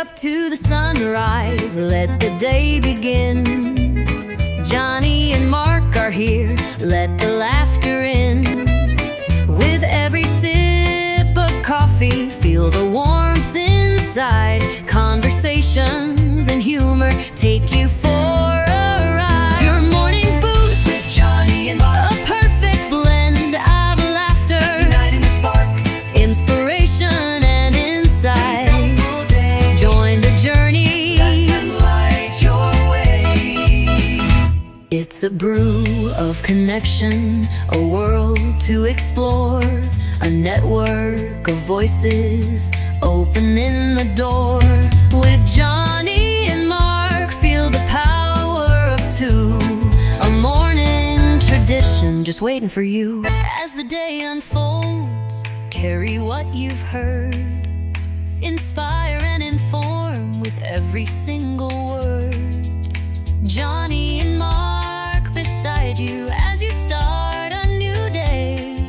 up to the sunrise, let the day begin. Johnny and Mark are here, let the laughter in. With every sip of coffee, feel the warmth inside. Conversations and humor take you for a ride. Your morning boost with Johnny and Mark, a perfect blend of laughter, igniting the spark, inspiration and insight. Join the journey, let them light your way. It's a brew of connection, a world to explore, a network of voices opening the door. With Johnny and Mark, feel the power of two, a morning tradition just waiting for you. As the day unfolds, carry what you've heard, inspire and inform with every single word. Johnny and Mark beside you as you start a new day,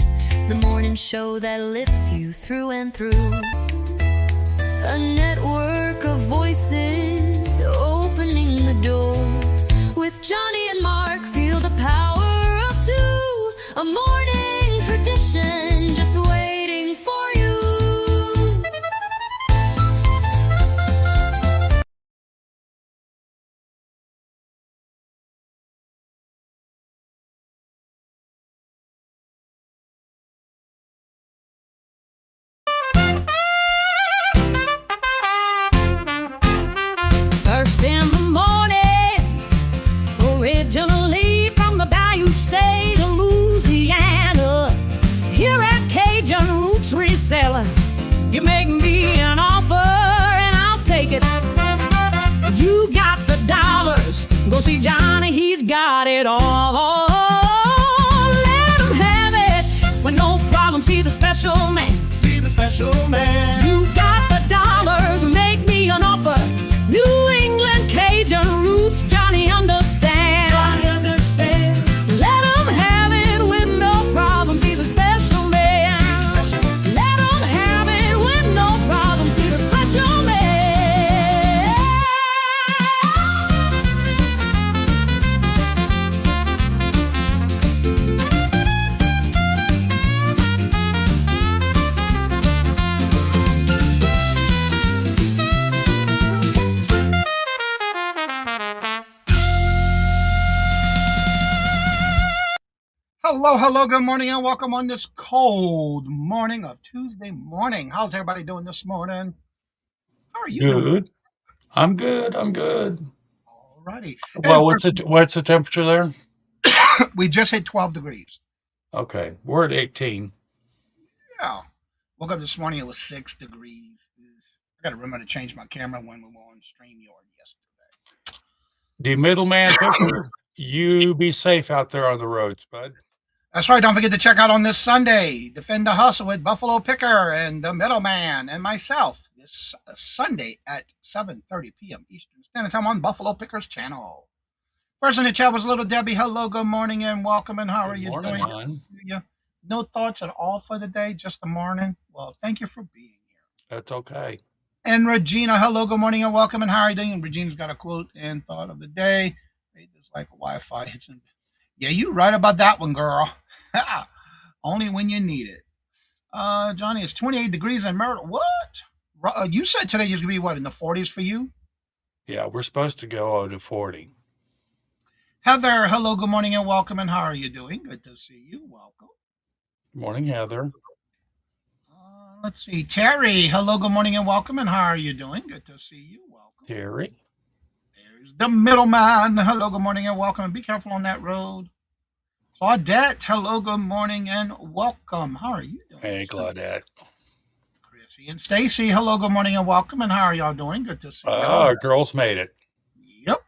the morning show that lifts you through and through. A network of voices opening the door. With Johnny and Mark, feel the power of two, a morning tradition just waiting for you. First in the mornings, originally from the Bayou State of Louisiana. Here at Cajun Roots Reselling, you make me an offer and I'll take it. You got the dollars, go see Johnny, he's got it all. Let him have it with no problem, see the special man. See the special man. You got the dollars, make me an offer. New England Cajun roots, Johnny understands. Johnny understands. Let him have it with no problem, see the special man. Let him have it with no problem, see the special man. Hello, good morning, and welcome on this cold morning of Tuesday morning. How's everybody doing this morning? How are you doing? Good. I'm good. Alrighty. Well, what's the temperature there? We just hit 12 degrees. Okay, we're at 18. Yeah. Woke up this morning, it was 6 degrees. I got to remember to change my camera when we were on StreamYard yesterday. The middleman picker, you be safe out there on the roads, bud. That's right. Don't forget to check out on this Sunday, Defend the Hustle with Buffalo Picker and the Middleman and myself this Sunday at 7:30 p.m. Eastern Standard Time on Buffalo Picker's channel. First in the chat was Little Debbie. Hello, good morning, and welcome. And how are you Morning, doing? hon. Yeah. No thoughts at all for the day, just the morning. Well, thank you for being here. That's okay. And Regina, hello, good morning, and welcome. And how are you doing? Regina's got a quote and thought of the day. It's like Wi-Fi hits. Yeah, you right about that one, girl. Only when you need it. Johnny, it's 28 degrees in Myrtle. What? You said today is going to be, what, in the 40s for you? Yeah, we're supposed to go to 40. Heather, hello, good morning, and welcome. And how are you doing? Good to see you. Welcome. Morning, Heather. Let's see. Terry, hello, good morning, and welcome. And how are you doing? Good to see you. Welcome. Terry. There's the middleman. Hello, good morning, and welcome. And be careful on that road. Claudette, hello, good morning, and welcome. How are you doing? Hey, Claudette. Chrissy and Stacy, hello, good morning, and welcome. And how are y'all doing? Good to see you. Our girls made it. Yep.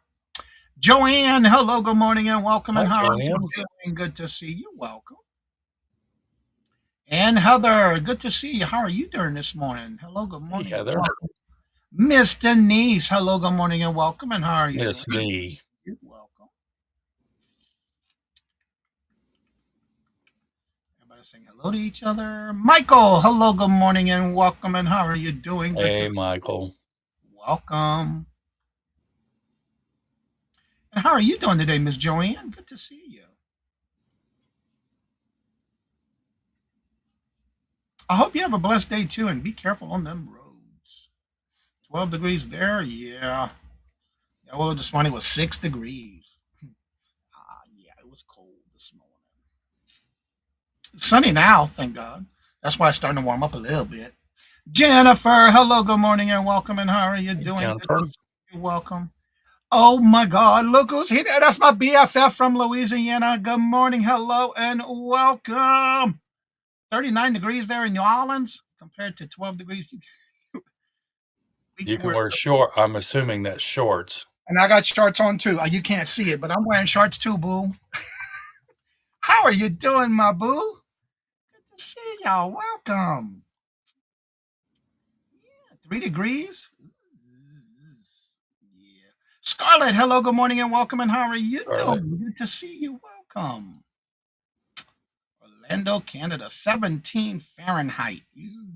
Joanne, hello, good morning, and welcome. Hi, and how Joanne. are you doing? Good to see you. Welcome. And Heather, good to see you. How are you doing this morning? Hello, good morning. Hey, Heather. Miss Denise, hello, good morning, and welcome. And how are you? Miss D. You're welcome. Everybody saying hello to each other. Michael, hello, good morning, and welcome. And how are you doing? Hey, Michael. welcome. And how are you doing today, Miss Joanne? Good to see you. I hope you have a blessed day too, and be careful on them roads. 12 degrees there, yeah. Yeah, well, this morning was 6 degrees. Yeah, it was cold this morning. It's sunny now, thank God. That's why it's starting to warm up a little bit. Jennifer, hello, good morning, and welcome. And how are you doing? Jennifer. You're welcome. Oh my God, look who's here. That's my BFF from Louisiana. Good morning, hello, and welcome. 39 degrees there in New Orleans compared to 12 degrees. We You can can wear, wear short. I'm assuming that's shorts. and I got shorts on too. You can't see it, but I'm wearing shorts too, boo. How are you doing, my boo? Good to see y'all. Welcome. 3 degrees. Yeah. Scarlett, hello, good morning, and welcome. And how are you Scarlett. doing? Good to see you. Welcome. Orlando, Canada, 17 Fahrenheit. Ew.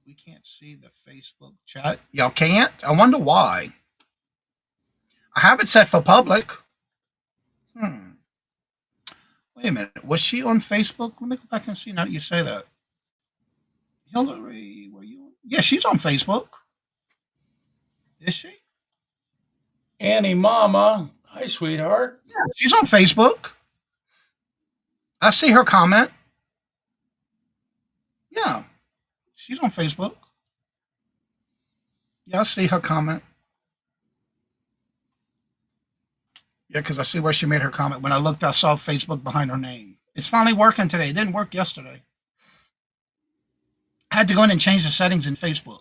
We can't see the Facebook chat. Y'all can't? I wonder why. I have it set for public. Wait a minute. Was she on Facebook? Let me go back and see now that you say that. Hillary, were you? Yeah, she's on Facebook. Is she? Annie Mama. Hi, sweetheart. Yeah, she's on Facebook. I see her comment. Yeah, she's on Facebook. Yeah, I see her comment. Yeah, because I see where she made her comment. When I looked, I saw Facebook behind her name. It's finally working today. It didn't work yesterday. I had to go in and change the settings in Facebook.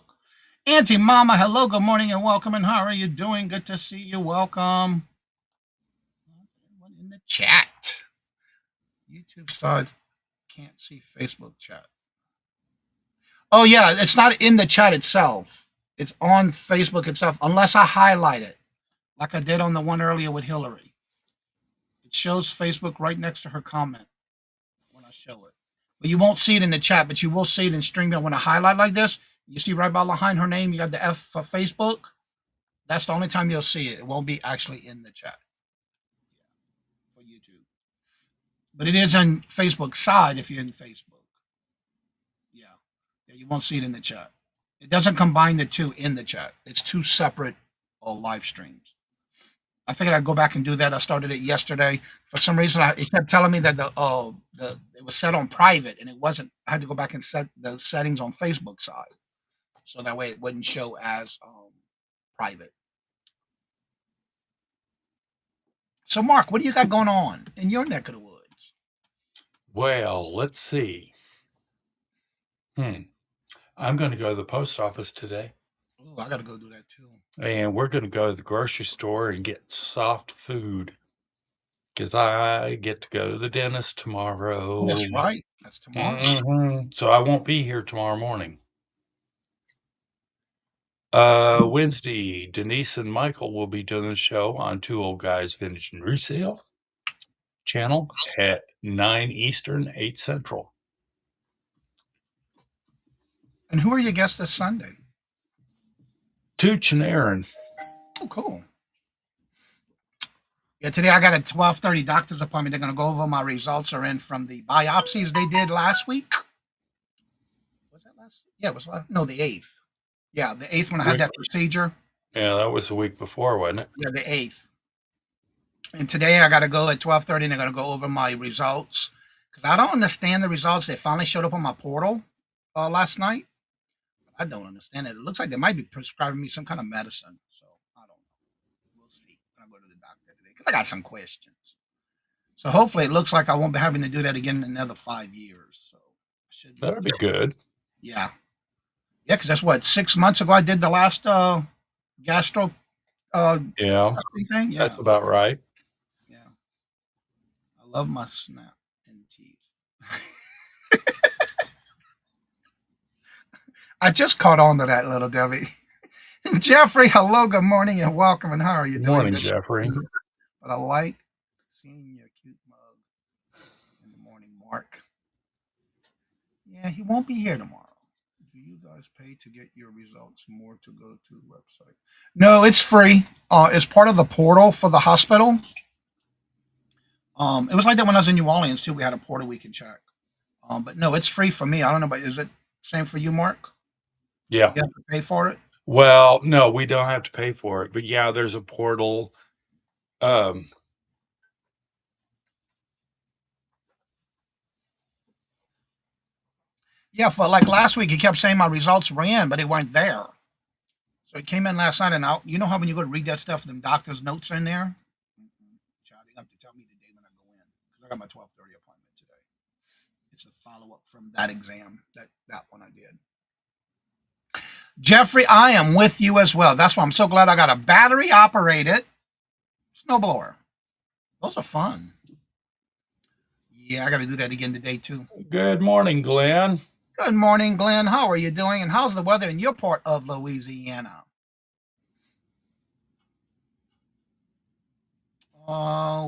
Auntie Mama, hello, good morning, and welcome. And how are you doing? Good to see you. Welcome. In the chat. YouTube side can't see Facebook chat. Oh, yeah, it's not in the chat itself. It's on Facebook itself, unless I highlight it, like I did on the one earlier with Hillary. It shows Facebook right next to her comment when I show it. But you won't see it in the chat, but you will see it in StreamYard when I highlight like this. You see right behind her name, you got the F for Facebook. That's the only time you'll see it. It won't be actually in the chat for YouTube. But it is on Facebook side if you're in Facebook. Yeah. Yeah, you won't see it in the chat. It doesn't combine the two in the chat. It's two separate live streams. I figured I'd go back and do that. I started it yesterday. For some reason, it kept telling me that it was set on private, and it wasn't. I had to go back and set the settings on Facebook side, so that way it wouldn't show as private. So, Mark, what do you got going on in your neck of the woods? Well, let's see. I'm going to go to the post office today. Oh, I got to go do that too. And we're going to go to the grocery store and get soft food because I get to go to the dentist tomorrow. That's right. That's tomorrow. So I won't be here tomorrow morning. Wednesday, Denise and Michael will be doing the show on Two Old Guys Vintage and Resale channel at 9 Eastern, 8 Central. And who are your guests this Sunday? Tooch and Aaron. Oh, cool. Yeah, today I got a 12:30 doctor's appointment. They're going to go over my results are in from the biopsies they did last week. Was that last? Yeah, it was last. No, the 8th. Yeah, the 8th when I had that procedure. Yeah, that was the week before, wasn't it? Yeah, the 8th. And today I got to go at 12:30 and they're going to go over my results because I don't understand the results. They finally showed up on my portal last night. I don't understand it. It looks like they might be prescribing me some kind of medicine. So I don't know. We'll see when I go to the doctor today because I got some questions. So hopefully it looks like I won't be having to do that again in another 5 years. So that'd be good. Yeah. Yeah, because that's what 6 months ago I did the last gastro thing. Yeah, that's about right. Yeah. I love my snap and teeth. I just caught on to that, little Debbie. Jeffrey, hello, good morning, and welcome. And how are you doing? Morning, Jeffrey. But I like seeing your cute mug in the morning, Mark. Yeah, he won't be here tomorrow. Do you guys pay to get your results more to go to the website? No, it's free. It's part of the portal for the hospital. It was like that when I was in New Orleans too. We had a portal we can check. But no, it's free for me. I don't know, but is it same for you, Mark? Yeah. You have to pay for it. Well, no, we don't have to pay for it, but yeah, there's a portal. Um, Yeah, for like last week, he kept saying my results were in, but they weren't there. So it came in last night, and out. You know how when you go to read that stuff, the doctor's notes are in there. Child, you have to tell me the day when I go in because I got my 12:30 appointment today. It's a follow up from that exam. That one I did. Jeffrey, I am with you as well. That's why I'm so glad I got a battery operated snowblower. Those are fun. Yeah, I got to do that again today too. Good morning, Glenn. Good morning, Glenn. How are you doing? And how's the weather in your part of Louisiana?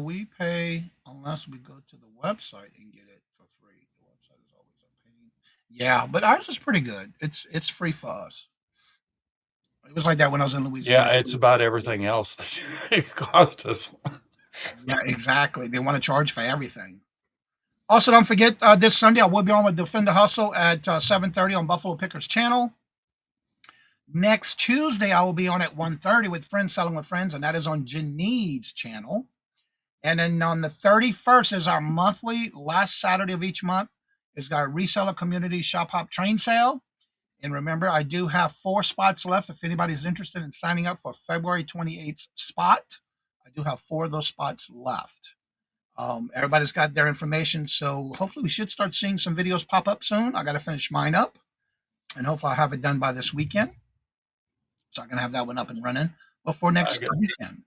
We pay unless we go to the website and get it for free. The website is always a pain. Yeah, but ours is pretty good. It's free for us. It was like that when I was in Louisiana. Yeah, it's about everything else that it cost us. Yeah, exactly. They want to charge for everything. Also, don't forget this Sunday I will be on with Defend the Hustle at 7:30 on Buffalo Pickers channel. Next Tuesday I will be on at 1:30 with Friends Selling with Friends, and that is on Janine's channel. And then on the 31st is our monthly last Saturday of each month. Is our reseller community shop hop train sale. And remember, I do have 4 spots left. If anybody's interested in signing up for February 28th spot, I do have 4 of those spots left. Everybody's got their information, so hopefully we should start seeing some videos pop up soon. I got to finish mine up, and hopefully I'll have it done by this weekend. So I'm going to have that one up and running before next weekend.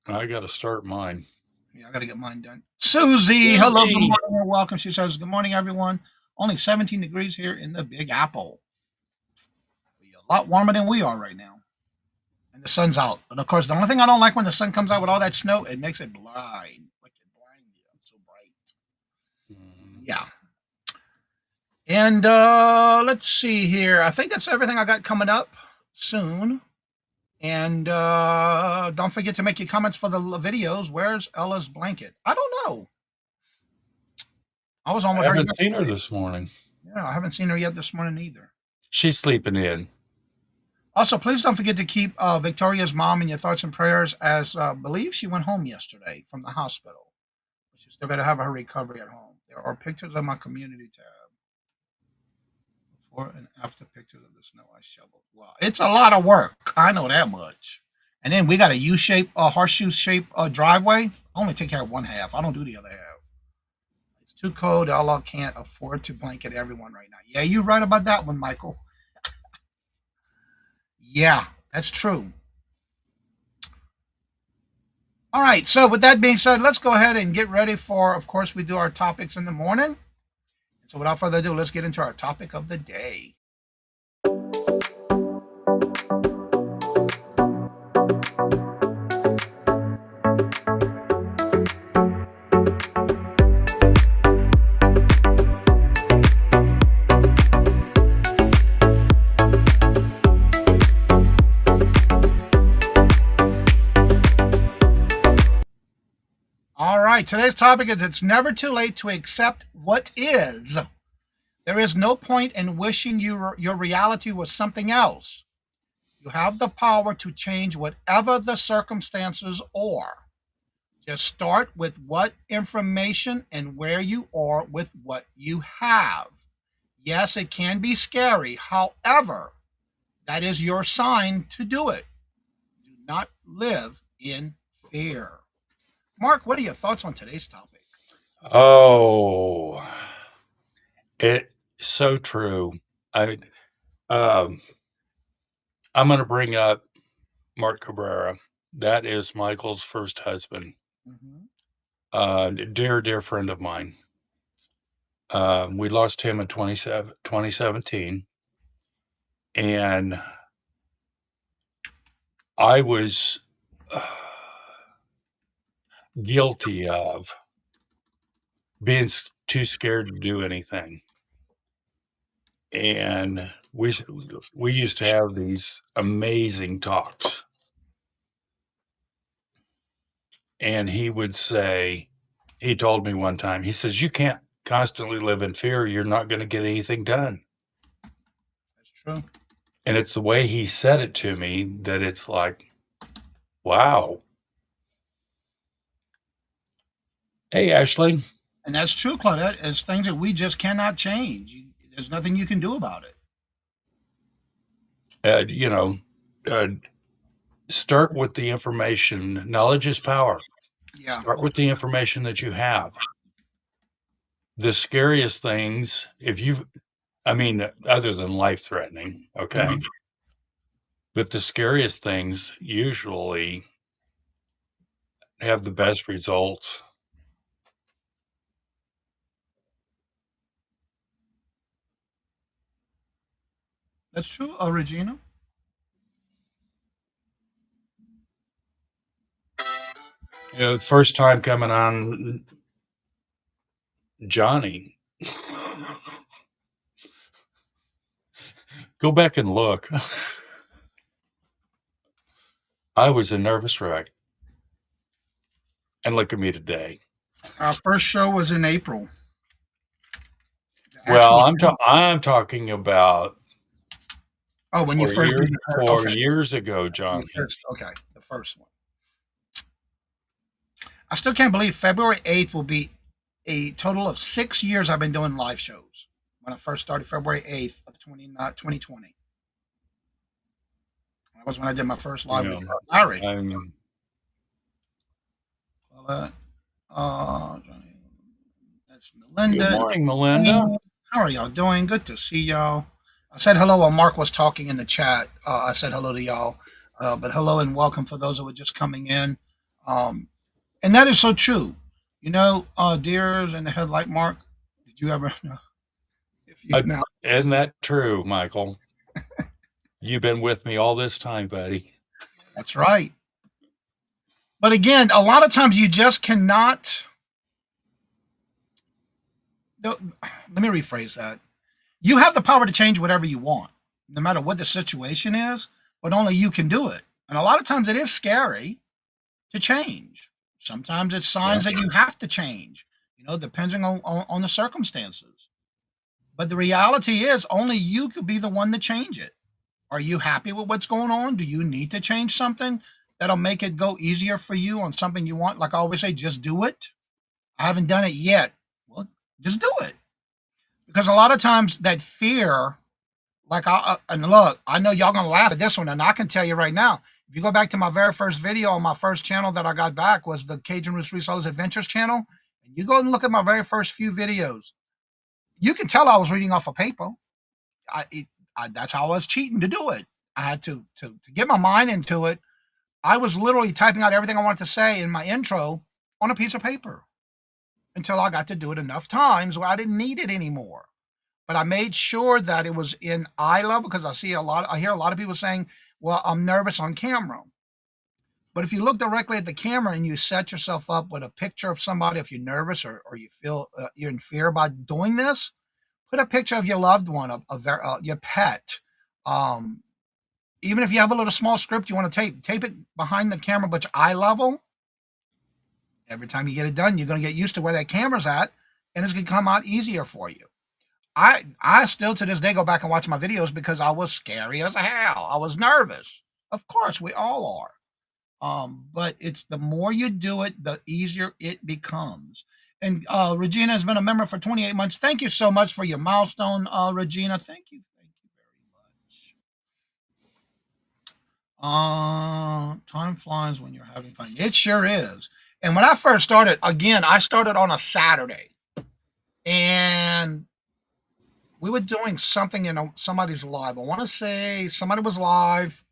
I got to start mine. Yeah, I got to get mine done. Susie, hello, good morning, and welcome. She says, good morning, everyone. Only 17 degrees here in the Big Apple. A lot warmer than we are right now. And the sun's out. And of course, the only thing I don't like when the sun comes out with all that snow, it makes it blind. Like it blind you. It's so bright. Yeah. And let's see here. I think that's everything I got coming up soon. And don't forget to make your comments for the videos. Where's Ella's blanket? I don't know. I was on with her. I haven't seen her this morning. Yeah, I haven't seen her yet this morning either. She's sleeping in. Also, please don't forget to keep Victoria's mom in your thoughts and prayers, as I believe she went home yesterday from the hospital. She's still got to have her recovery at home. There are pictures on my community tab. Before and after pictures of the snow I shoveled. Wow, it's a lot of work. I know that much. And then we got a U-shape, horseshoe-shaped driveway. I only take care of one half. I don't do the other half. It's too cold. Allah can't afford to blanket everyone right now. Yeah, you're right about that one, Michael. Yeah, that's true. All right, so with that being said, let's go ahead and get ready for, of course, we do our topics in the morning. So without further ado, let's get into our topic of the day. All right, today's topic is it's never too late to accept what is. There is no point in wishing your reality was something else. You have the power to change whatever the circumstances are. Just start with what information and where you are with what you have. Yes, it can be scary. However, that is your sign to do it. Do not live in fear. Mark, what are your thoughts on today's topic? Oh, it's so true. I'm going to bring up Mark Cabrera. That is Michael's first husband. Dear friend of mine. We lost him in 2017. And I was guilty of being too scared to do anything. and we used to have these amazing talks. And he would say, he told me one time, he says, you can't constantly live in fear. You're not going to get anything done. That's true. And it's the way he said it to me that it's like, wow. Hey, Ashley. And that's true, Claudette. It's things that we just cannot change. There's nothing you can do about it. You know, start with the information. Knowledge is power. Yeah. Start with the information that you have. The scariest things, other than life threatening, okay? Mhm. But the scariest things usually have the best results. That's true, Regina. You know, first time coming on Johnny. Go back and look. I was a nervous wreck. And look at me today. Our first show was in April. Well, Actually, I'm talking about when you first did the okay. years ago, John. Okay, the first one. I still can't believe February 8th will be a total of 6 years I've been doing live shows. When I first started, February 8th of 2020. That was when I did my first live with Larry. That's Melinda. Good morning, Melinda. How are y'all doing? Good to see y'all. I said hello while Mark was talking in the chat. I said hello to y'all. But hello and welcome for those who were just coming in. And that is so true. You know, deers in the headlight, Mark, did you ever know? Isn't that true, Michael? You've been with me all this time, buddy. That's right. But again, a lot of times you just cannot. Let me rephrase that. You have the power to change whatever you want, no matter what the situation is, but only you can do it. And a lot of times it is scary to change. Sometimes it's signs that you have to change, depending on the circumstances. But the reality is only you could be the one to change it. Are you happy with what's going on? Do you need to change something that'll make it go easier for you on something you want? Like I always say, just do it. I haven't done it yet. Well, just do it. Because a lot of times that fear, and look, I know y'all gonna laugh at this one, and I can tell you right now, if you go back to my very first video on my first channel that I got back was the Cajun Roots Resellers Adventures channel, and you go and look at my very first few videos, you can tell I was reading off a paper. That's how I was cheating to do it. I had to get my mind into it. I was literally typing out everything I wanted to say in my intro on a piece of paper until I got to do it enough times where I didn't need it anymore. But I made sure that it was in eye level because I hear a lot of people saying, well, I'm nervous on camera. But if you look directly at the camera and you set yourself up with a picture of somebody, if you're nervous or you feel you're in fear about doing this, put a picture of your loved one, of your pet. Even if you have a little small script you want to tape it behind the camera, but eye level. Every time you get it done, you're going to get used to where that camera's at, and it's going to come out easier for you. I still to this day go back and watch my videos because I was scary as hell. I was nervous. Of course, we all are. But it's the more you do it, the easier it becomes. And Regina has been a member for 28 months. Thank you so much for your milestone, Regina. Thank you very much. Time flies when you're having fun. It sure is. And when I first started, again, I started on a Saturday. And we were doing something in somebody's live. I want to say somebody was live.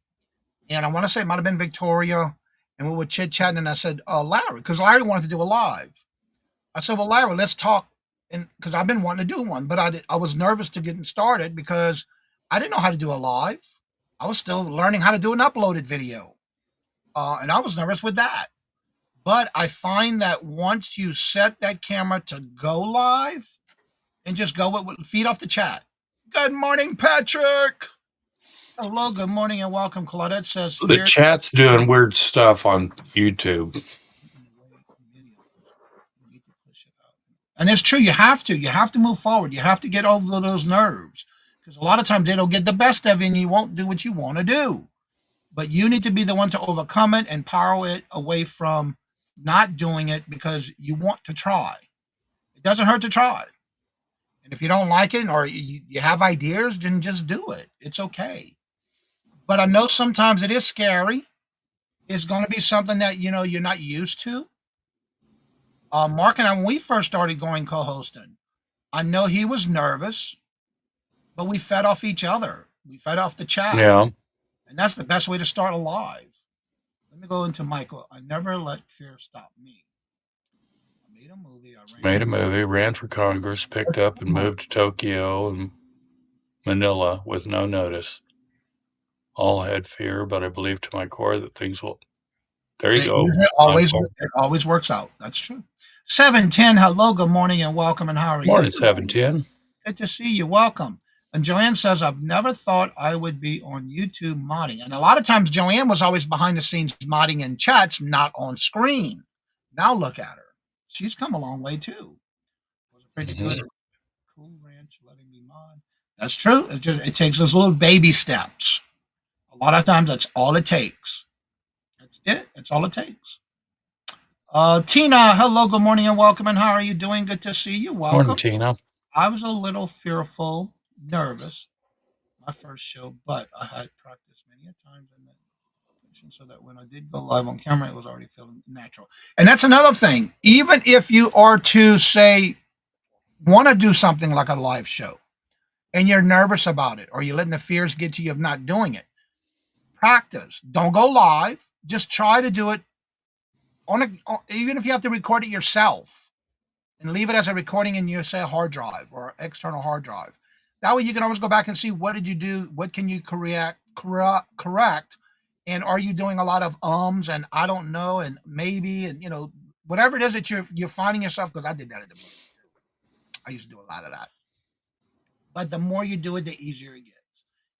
And I want to say it might have been Victoria. And we were chit-chatting. And I said, Larry, because Larry wanted to do a live. I said, well, Larry, let's talk. And because I've been wanting to do one. But I was nervous to get started because I didn't know how to do a live. I was still learning how to do an uploaded video. And I was nervous with that. But I find that once you set that camera to go live and just go with feed off the chat, Good morning, Patrick. Hello, good morning, and welcome. Claudette says The fear. chat's doing weird stuff on YouTube. And it's true, you have to. You have to move forward. You have to get over those nerves. Because a lot of times it'll get the best of you and you won't do what you want to do. But you need to be the one to overcome it and power it away from not doing it because you want to try. It doesn't hurt to try. And if you don't like it or you have ideas, then just do it. It's okay. But I know sometimes it is scary. It's going to be something that you're not used to. Mark and I, when we first started going co-hosting, I know he was nervous, but we fed off each other. We fed off the chat, Yeah, and that's the best way to start a live. Let me go into Michael. I never let fear stop me. I made a movie. I ran. made a movie, ran for Congress, picked up and moved to Tokyo and Manila with no notice. All had fear, but I believe to my core that things will. There you It go. usually always works out. That's true. 710. Hello, good morning, and welcome. And how are you? Morning, 710. Good to see you. Welcome. And Joanne says, I've never thought I would be on YouTube modding. And a lot of times Joanne was always behind the scenes modding in chats, not on screen. Now look at her. She's come a long way too. Was afraid to do it. Mhm. Cool Ranch letting me mod. That's true. It takes those little baby steps. A lot of times that's all it takes. That's it. That's all it takes. Tina, hello, good morning and welcome. And how are you doing? Good to see you. Morning, Welcome. Tina. I was a little fearful, nervous, my first show, but I had practiced many a times in that position so that when I did go live on camera, it was already feeling natural. And that's another thing. Even if you are to say, want to do something like a live show and you're nervous about it or you're letting the fears get to you of not doing it, practice. Don't go live. Just try to do it even if you have to record it yourself and leave it as a recording in your say hard drive or external hard drive. That way you can always go back and see what did you do, what can you correct, and are you doing a lot of ums and I don't know and maybe and whatever it is that you're finding yourself, because I did that at the beginning. I used to do a lot of that. But the more you do it, the easier it gets.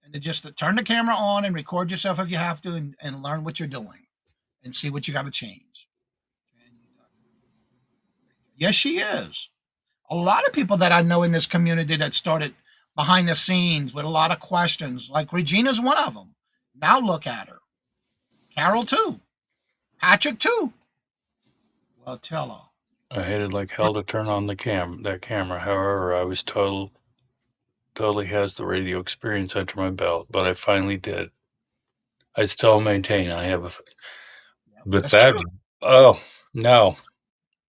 And to turn the camera on and record yourself if you have to and learn what you're doing and see what you got to change. Yes, she is. A lot of people that I know in this community that started behind the scenes with a lot of questions, like Regina's one of them. Now look at her. Carol too. Patrick too. Well, tell her. I hated like hell to turn on that camera. However, I was totally has the radio experience under my belt, but I finally did. I still maintain I have a, but That's that, true. oh, no.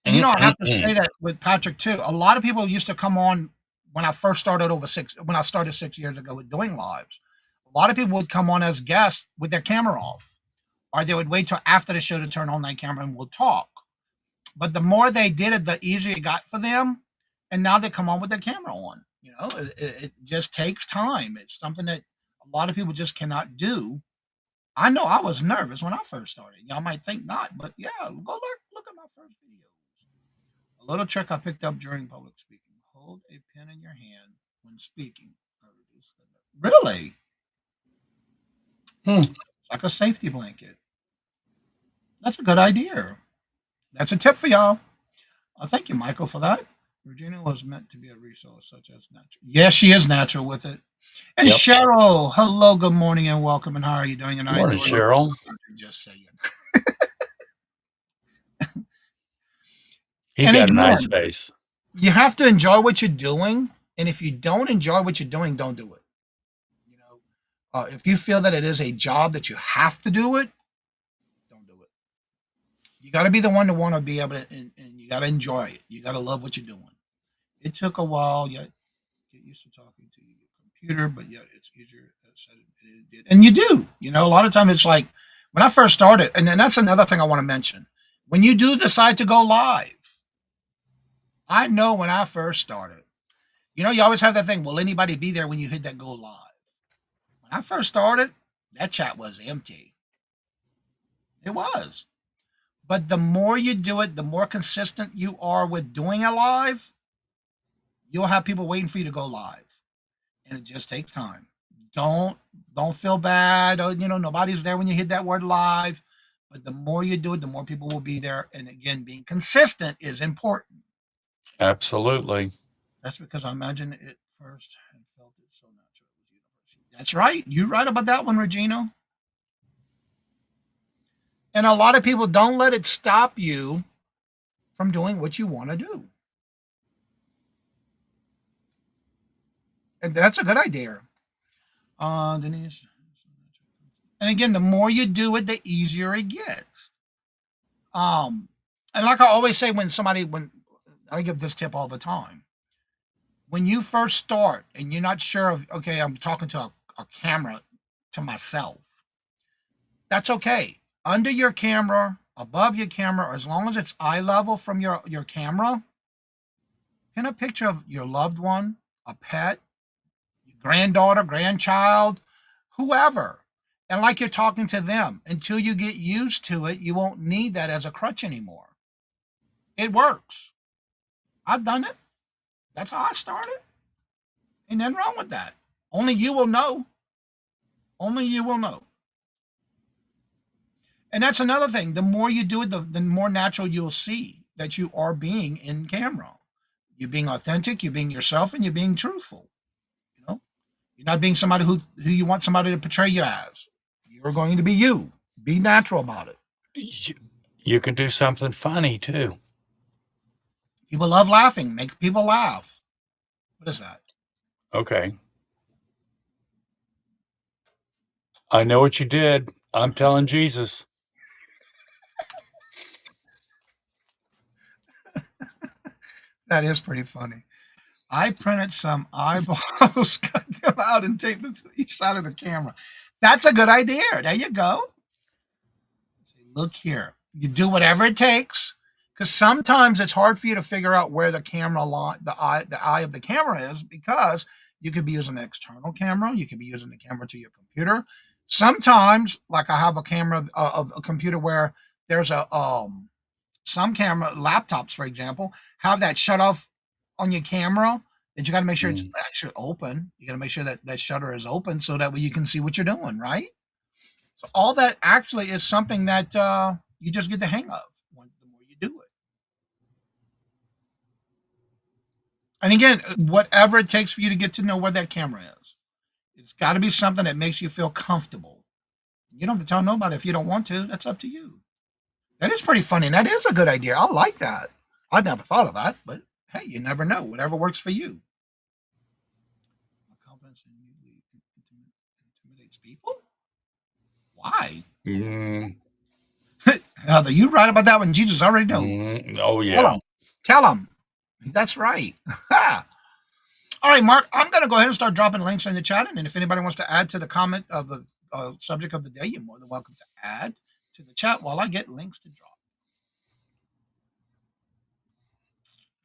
And I have to Mm-mm-mm. say that with Patrick too. A lot of people used to come on when I first started when I started 6 years ago with doing lives. A lot of people would come on as guests with their camera off, or they would wait till after the show to turn on that camera and we'll talk. But the more they did it, the easier it got for them. And now they come on with their camera on. It just takes time. It's something that a lot of people just cannot do. I know I was nervous when I first started. Y'all might think not, but yeah, go look at my first video. A little trick I picked up during public speaking. Hold a pen in your hand when speaking. Really? Hmm. Like a safety blanket. That's a good idea. That's a tip for y'all. Thank you, Michael, for that. Regina was meant to be a resource such as natural. Yes, she is natural with it. And Yep. Cheryl, hello, good morning, and welcome. And how are you doing? And how are you Morning, doing? Cheryl. Just saying. He And got a again, nice face. you have to enjoy what you're doing. And if you don't enjoy what you're doing, don't do it. If you feel that it is a job that you have to do it, don't do it. You got to be the one to want to be able to, and you got to enjoy it. You got to love what you're doing. It took a while, yet get used to talking to your computer, but yet it's easier said it did. And you do. A lot of time it's like when I first started, and then that's another thing I want to mention. When you do decide to go live, I know when I first started, you always have that thing, will anybody be there when you hit that go live? When I first started, that chat was empty. It was. But the more you do it, the more consistent you are with doing it live, you'll have people waiting for you to go live. and it just takes time. Don't don't feel bad. Oh, nobody's there when you hit that word live. But the more you do it, the more people will be there. And again, being consistent is important. Absolutely. That's because I imagine it first and felt it so natural. It was universal. That's right. You're right about that one, Regina. And a lot of people don't let it stop you from doing what you want to do. And that's a good idea. Denise. And again, the more you do it, the easier it gets. Um, and like I always say, when I give this tip all the time, when you first start and you're not sure of, okay, I'm talking to a camera to myself, that's okay. Under your camera, above your camera, or as long as it's eye level from your camera, pin a picture of your loved one, a pet, your granddaughter, grandchild, whoever. And like you're talking to them until you get used to it, you won't need that as a crutch anymore. It works. I've done it. That's how I started. Ain't nothing wrong with that. Only you will know. Only you will know. And that's another thing. The more you do it, the more natural you'll see that you are being in camera. You're being authentic, you're being yourself, and you're being truthful. You know, you're not being somebody who you want somebody to portray you as. You're going to be you. Be natural about it. You can do something funny too. People love laughing. Make people laugh. What is that? Okay. I know what you did. I'm telling Jesus. That is pretty funny. I printed some eyeballs, cut them out, and taped them to each side of the camera. That's a good idea. There you go. Look here. You do whatever it takes, because sometimes it's hard for you to figure out where the camera line, the eye of the camera is, because you could be using an external camera. You could be using the camera to your computer. Sometimes, like I have a camera of a computer where there's a some camera laptops, for example, have that shut off on your camera that you got to make sure it's Mm. actually open. You got to make sure that that shutter is open so that way you can see what you're doing, right? So all that actually is something that you just get the hang of the more you do it. And again, whatever it takes for you to get to know where that camera is, it's got to be something that makes you feel comfortable. You don't have to tell nobody if you don't want to. That's up to you. That is pretty funny. And that is a good idea. I like that. I'd never thought of that, but hey, you never know. Whatever works for you. Confidence intimidates people. Why? Mm, You right about that one. Jesus already know. oh Tell yeah. him. Tell him. That's right. All right, Mark. I'm going to go ahead and start dropping links in the chat, and if anybody wants to add to the comment of the subject of the day, you're more than welcome to add to the chat while I get links to drop.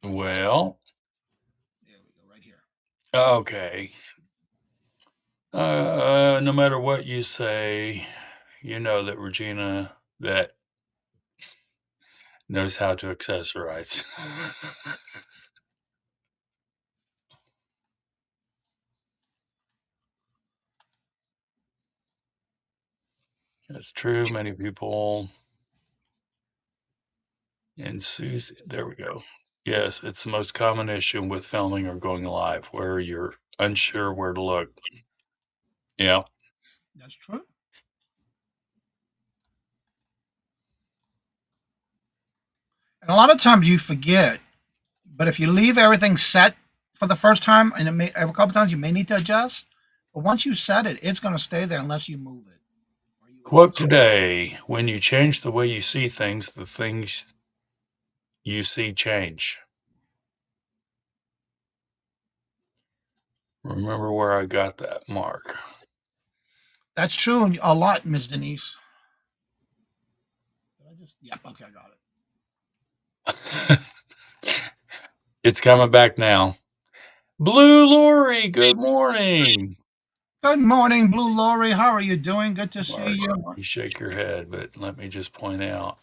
Well, There we go, right here. okay. No matter what you say, you know that Regina that knows how to accessorize. That's true. Many people and Susie, there we go. Yes, it's the most common issue with filming or going live where you're unsure where to look. Yeah. That's true. And a lot of times you forget, but if you leave everything set for the first time, and every couple times you may need to adjust, but once you set it, it's going to stay there unless you move it or you Quote adjust it. today: when you change the way you see things, the things you see change. Remember where I got that, Mark. That's true a lot, Miss Denise. Did I just? Yep. Okay, I got it. It's coming back now. Blue Lori, good morning. Good morning, Blue Lori. How are you doing? Good to see Mark, you. you shake your head, but let me just point out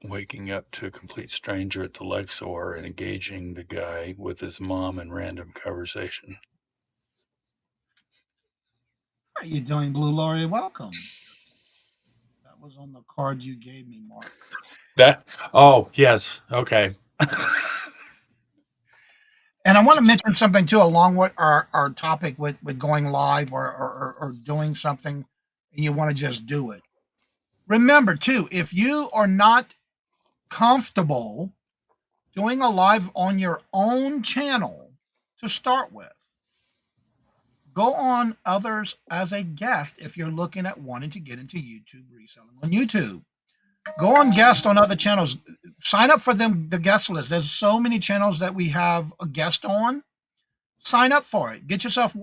waking up to a complete stranger at the Lexor and engaging the guy with his mom in random conversation. are you doing, Blue Lori? Welcome. That was on the card you gave me, Mark. That oh, yes. Okay. And I want to mention something too, along with our topic with going live or doing something and you want to just do it. Remember too, if you are not comfortable doing a live on your own channel to start with, go on others as a guest if you're looking at wanting to get into YouTube reselling on YouTube. Go on guest on other channels. Sign up for them, the guest list. There's so many channels that we have a guest on. Sign up for it. Get yourself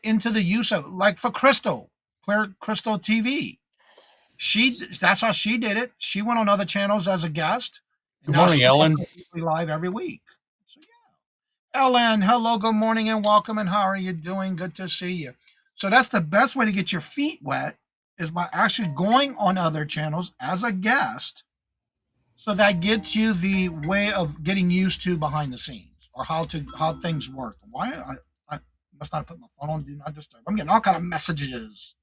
into the use of, like for Crystal, Clear Crystal TV. That's how she did it. She went on other channels as a guest, and Good now morning, she does Ellen. a weekly live every week. So yeah, Ellen, hello, good morning, and welcome. And how are you doing? Good to see you. So that's the best way to get your feet wet is by actually going on other channels as a guest. So that gets you the way of getting used to behind the scenes or how things work. Why I must not put my phone on do not disturb. I'm getting all kind of messages.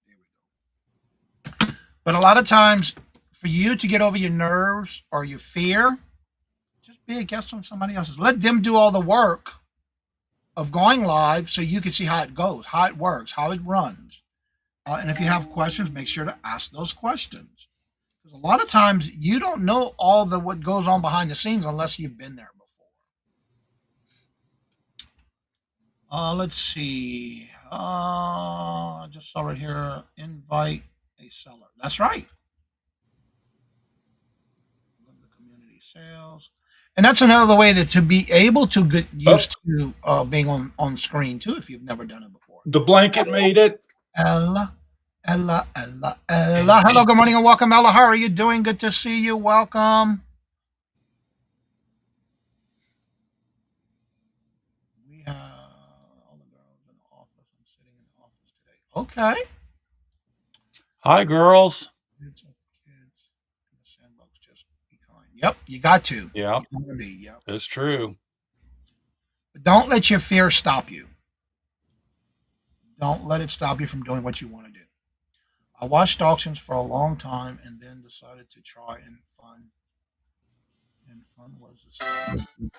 There we go. But a lot of times, for you to get over your nerves or your fear, just be a guest on somebody else's. Let them do all the work of going live so you can see how it goes, how it works, how it runs. And if you have questions, make sure to ask those questions. Because a lot of times you don't know all the what goes on behind the scenes unless you've been there before. Let's see. I just saw right here. Invite a seller. That's right. The community sales. And that's another way to be able to get Oh, used to being on screen too if you've never done it before. the blanket made it. Ella, Ella. Hello, good morning, and welcome, Ella. How are you doing? Good to see you. Welcome. We have all the girls in the office. I'm sitting in the office today. Okay. Hi, girls. Kids in the sandbox, just be kind. Yep, you got to. Yeah, You gotta be, yep. that's true. But don't let your fear stop you. Don't let it stop you from doing what you want to do. I watched auctions for a long time and then decided to try and fun. And fun was the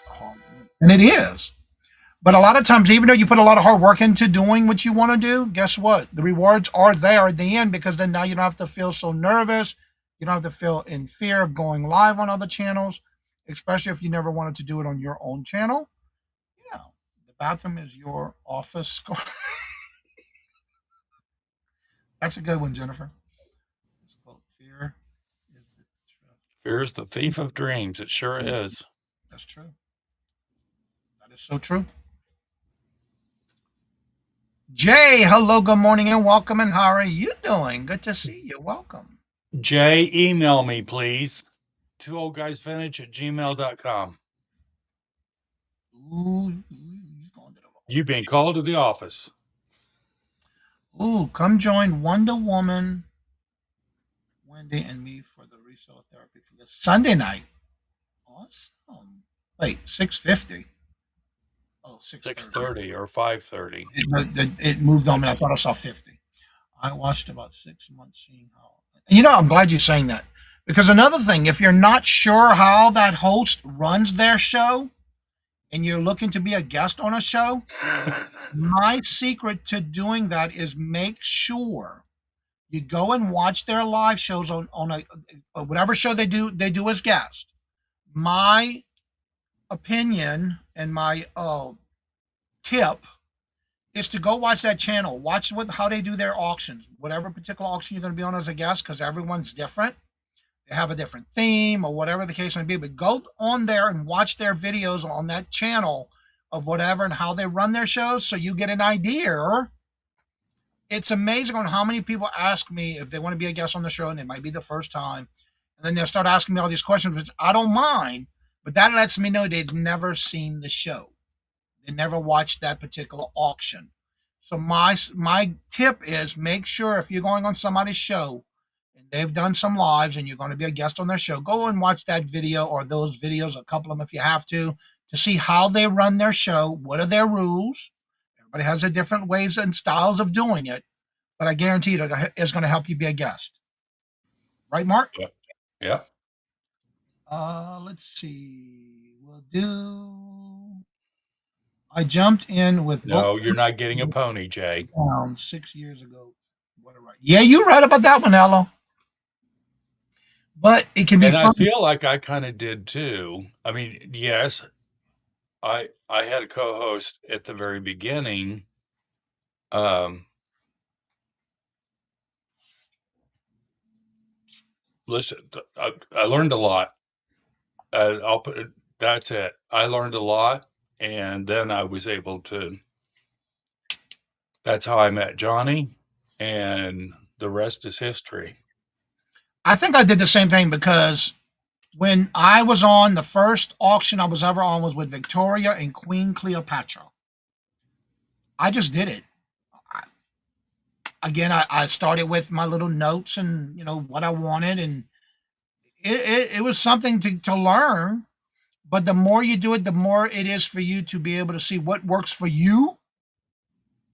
hard work. And it is. But a lot of times, even though you put a lot of hard work into doing what you want to do, guess what? The rewards are there at the end because then now you don't have to feel so nervous. You don't have to feel in fear of going live on other channels, especially if you never wanted to do it on your own channel. Yeah, the bathroom is your office. That's a good one, Jennifer. It's called Fear is the Truth. Fear's the thief of dreams. It sure is. That's true. That is so true. Jay, hello, good morning, and welcome. And how are you doing? Good to see you. Welcome. Jay, email me, please. Two old guys vintage at gmail.com. Ooh, he's going to You've been called to the office. Ooh, come join Wonder Woman, Wendy, and me for the reseller therapy for this Sunday night. Awesome. Wait, 6:50. Oh, 6:30. 6:30 or 5:30. It moved on me. I thought I saw 50. I watched about 6 months seeing how. And I'm glad you're saying that. Because another thing, if you're not sure how that host runs their show and you're looking to be a guest on a show, my secret to doing that is make sure you go and watch their live shows on whatever show they do as guest. My opinion and my tip is to go watch that channel. Watch how they do their auctions, whatever particular auction you're going to be on as a guest, because everyone's different. They have a different theme or whatever the case may be. But go on there and watch their videos on that channel of whatever and how they run their shows, so you get an idea. It's amazing on how many people ask me if they want to be a guest on the show, and it might be the first time, and then they'll start asking me all these questions, which I don't mind, but that lets me know they've never seen the show. They never watched that particular auction. So my tip is make sure if you're going on somebody's show and they've done some lives and you're going to be a guest on their show, go and watch that video or those videos, a couple of them if you have to see how they run their show. What are their rules? Everybody has their different ways and styles of doing it, but I guarantee you it's going to help you be a guest. Right, Mark? Yeah. Yeah. Let's see. We'll do. I jumped in with book No, you're not getting a pony, Jay. down 6 years ago. What a right. Yeah, you're right about that one, Ella. But it can be And I fun. feel like I kind of did too. I mean, yes, I had a co-host at the very beginning. Um, listen, I learned a lot. I'll put it, that's it. I learned a lot, and then I was able to. That's how I met Johnny, and the rest is history. I think I did the same thing because when I was on the first auction I was ever on was with Victoria and Queen Cleopatra. I just did it. Again, I started with my little notes and what I wanted, and it was something to learn. But the more you do it, the more it is for you to be able to see what works for you.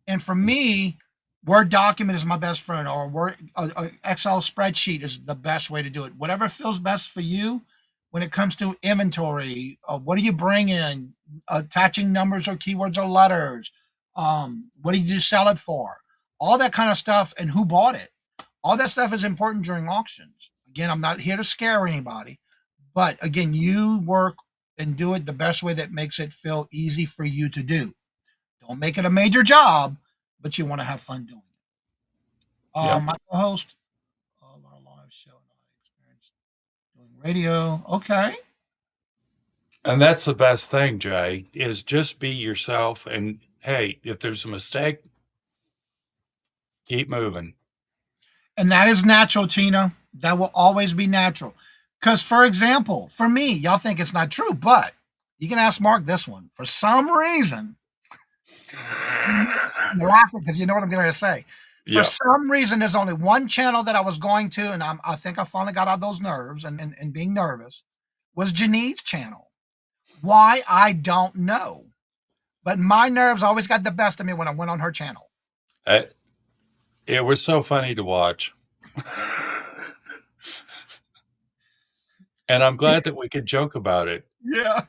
And for me, Word document is my best friend, or Word a Excel spreadsheet is the best way to do it. Whatever feels best for you when it comes to inventory. What do you bring in? Attaching numbers or keywords or letters. What did you sell it for? All that kind of stuff, and who bought it. All that stuff is important during auctions. Again, I'm not here to scare anybody, but again, you work and do it the best way that makes it feel easy for you to do. Don't make it a major job, but you want to have fun doing it. Yep. My co-host of our live show and I experienced doing radio. Okay. And that's the best thing, Jay, is just be yourself. And hey, if there's a mistake, keep moving. And that is natural, Tina. That will always be natural. Because, for example, for me, y'all think it's not true, but you can ask Mark this one. For some reason, I'm laughing because you know what I'm going to say. For Yeah. some reason, there's only one channel that I was going to, and I think I finally got out of those nerves and being nervous, was Janine's channel. Why? I don't know. But my nerves always got the best of me when I went on her channel. It was so funny to watch. And I'm glad that we could joke about it. Yeah.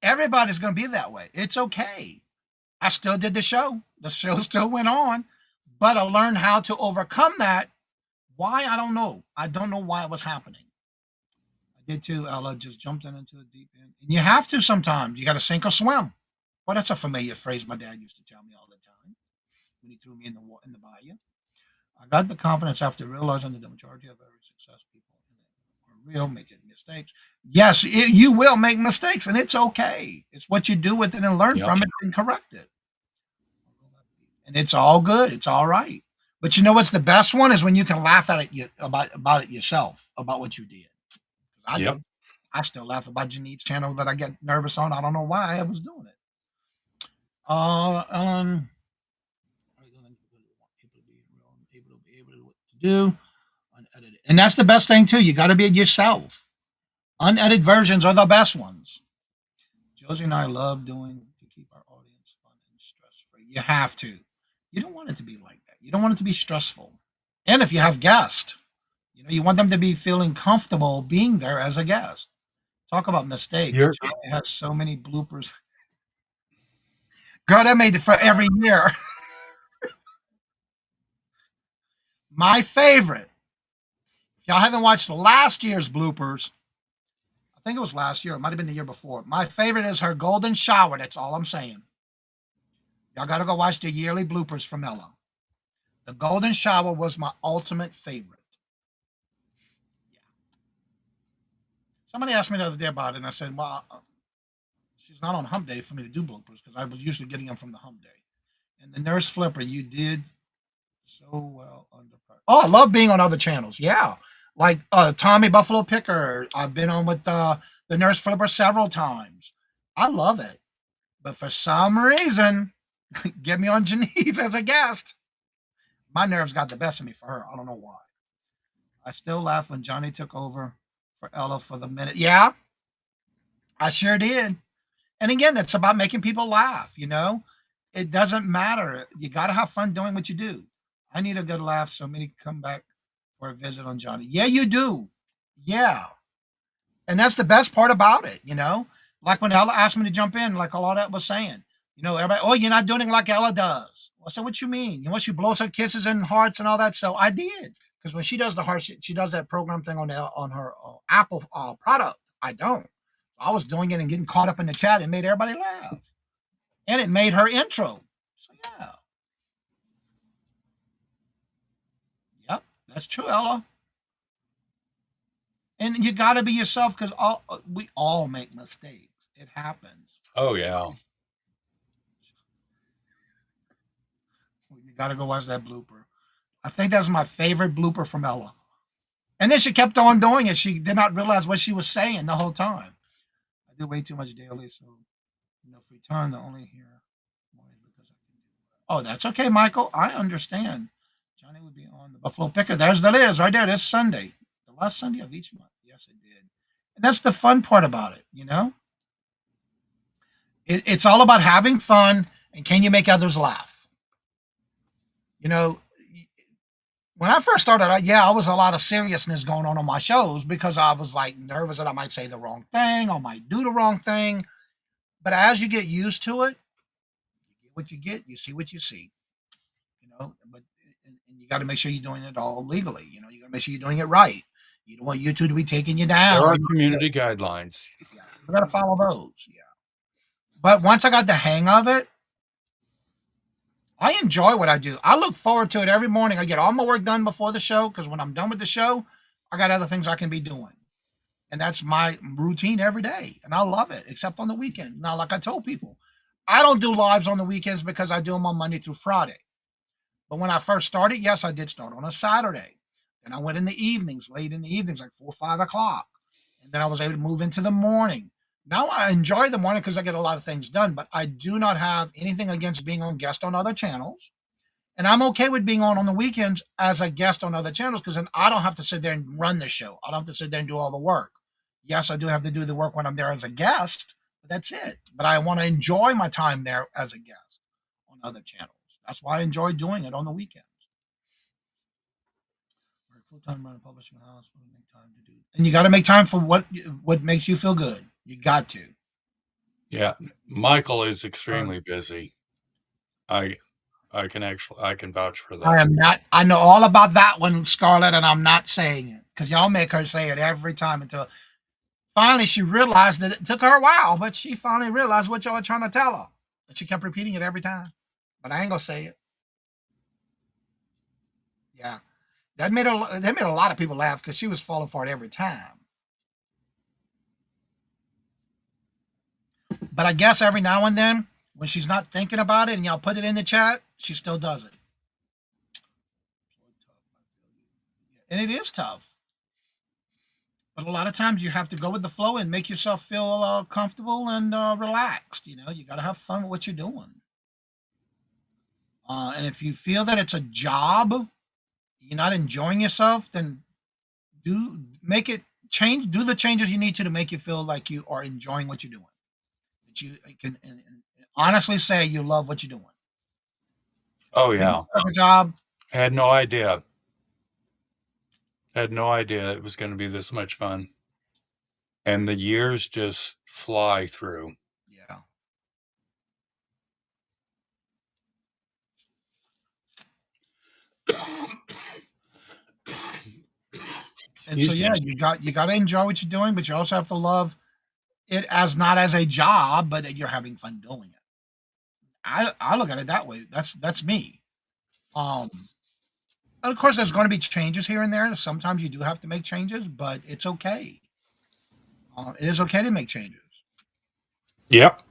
Everybody's going to be that way. It's okay. I still did the show. The show still went on, but I learned how to overcome that. Why? I don't know. I don't know why it was happening. I did too, Ella. Just jumped into a deep end. And you have to sometimes. You got to sink or swim. Well, that's a familiar phrase my dad used to tell me all the time when he threw me in the bayou. I got the confidence after realizing that the majority of every success people are real, making mistakes. Yes, you will make mistakes, and it's okay. It's what you do with it and learn Yep. from it and correct it. And it's all good. It's all right. But you know what's the best one is when you can laugh at it about it yourself, about what you did. I Yep. do. I still laugh about Janine's channel that I get nervous on. I don't know why I was doing it. Able to do unedited, and that's the best thing too. You got to be yourself. Unedited versions are the best ones. Josie and I love doing to keep our audience fun and stress free. You have to. You don't want it to be like that. You don't want it to be stressful. And if you have guests, you want them to be feeling comfortable being there as a guest. Talk about mistakes. You're Johnny has so many bloopers. Girl, that made it for every year. My favorite. If y'all haven't watched last year's bloopers, I think it was last year. It might have been the year before. My favorite is her golden shower. That's all I'm saying. Y'all got to go watch the yearly bloopers from Ella. The golden shower was my ultimate favorite. Yeah. Somebody asked me the other day about it, and I said, well, she's not on hump day for me to do bloopers because I was usually getting them from the hump day. And the nurse flipper, you did so well under pressure. Oh, I love being on other channels. Yeah. Like Tommy Buffalo Picker. I've been on with the nurse flipper several times. I love it. But for some reason, get me on Janine's as a guest. My nerves got the best of me for her. I don't know why. I still laugh when Johnny took over for Ella for the minute. Yeah, I sure did. And again, it's about making people laugh, It doesn't matter. You got to have fun doing what you do. I need a good laugh, so many come back for a visit on Johnny. Yeah, you do. Yeah. And that's the best part about it, you know? Like when Ella asked me to jump in, like a lot of that was saying, you know, everybody, oh, you're not doing it like Ella does. Well, so what you mean? You know, she blows her kisses and hearts and all that. So I did. Because when she does the heart, she does that program thing on her Apple product. I don't. I was doing it and getting caught up in the chat and made everybody laugh. And it made her intro. So yeah. Yep. That's true, Ella. And you got to be yourself because we all make mistakes. It happens. Oh yeah. You got to go watch that blooper. I think that's my favorite blooper from Ella. And then she kept on doing it. She did not realize what she was saying the whole time. I do way too much daily, so free time to only hear noise because I can do it. Oh, that's okay, Michael. I understand. Johnny would be on the Buffalo Picker. There's the Liz right there. This Sunday, the last Sunday of each month. Yes, it did. And that's the fun part about it, you know? It's all about having fun and can you make others laugh? You know, when I first started, I was a lot of seriousness going on my shows because I was like nervous that I might say the wrong thing or might do the wrong thing. But as you get used to it, you get what you get, you see what you see, you know. But and you got to make sure you're doing it all legally. You know, you got to make sure you're doing it right. You don't want YouTube to be taking you down. There are community guidelines. Yeah, you got to follow those. Yeah. But once I got the hang of it, I enjoy what I do. I look forward to it every morning. I get all my work done before the show because when I'm done with the show, I got other things I can be doing. And that's my routine every day. And I love it, except on the weekend. Now, like I told people, I don't do lives on the weekends because I do them on Monday through Friday. But when I first started, yes, I did start on a Saturday. And I went in the evenings, late in the evenings, like 4 or 5 o'clock. And then I was able to move into the morning. Now I enjoy the morning because I get a lot of things done, but I do not have anything against being on guest on other channels. And I'm okay with being on the weekends as a guest on other channels because then I don't have to sit there and run the show. I don't have to sit there and do all the work. Yes, I do have to do the work when I'm there as a guest, but that's it. But I want to enjoy my time there as a guest on other channels. That's why I enjoy doing it on the weekends. Work full-time run a publishing house, make time to do. And you got to make time for what makes you feel good. You got to. Yeah, Michael is extremely busy. I can vouch for that. I am not. I know all about that one, Scarlett, and I'm not saying it because y'all make her say it every time until finally she realized that it took her a while, but she finally realized what y'all were trying to tell her. But she kept repeating it every time. But I ain't gonna say it. Yeah, that made a lot of people laugh because she was falling for it every time. But I guess every now and then, when she's not thinking about it and y'all put it in the chat, she still does it. And it is tough. But a lot of times you have to go with the flow and make yourself feel comfortable and relaxed. You know, you got to have fun with what you're doing. And if you feel that it's a job, you're not enjoying yourself, then do the changes you need to make you feel like you are enjoying what you're doing. That you can and honestly say you love what you're doing. Oh yeah, a job. Had no idea. Had no idea it was going to be this much fun. And the years just fly through. Yeah. And so yeah, you got to enjoy what you're doing, but you also have to love it as not as a job, but that you're having fun doing it. I look at it that way. That's me. And of course, there's going to be changes here and there. Sometimes you do have to make changes, but it's okay. It is okay to make changes. Yep.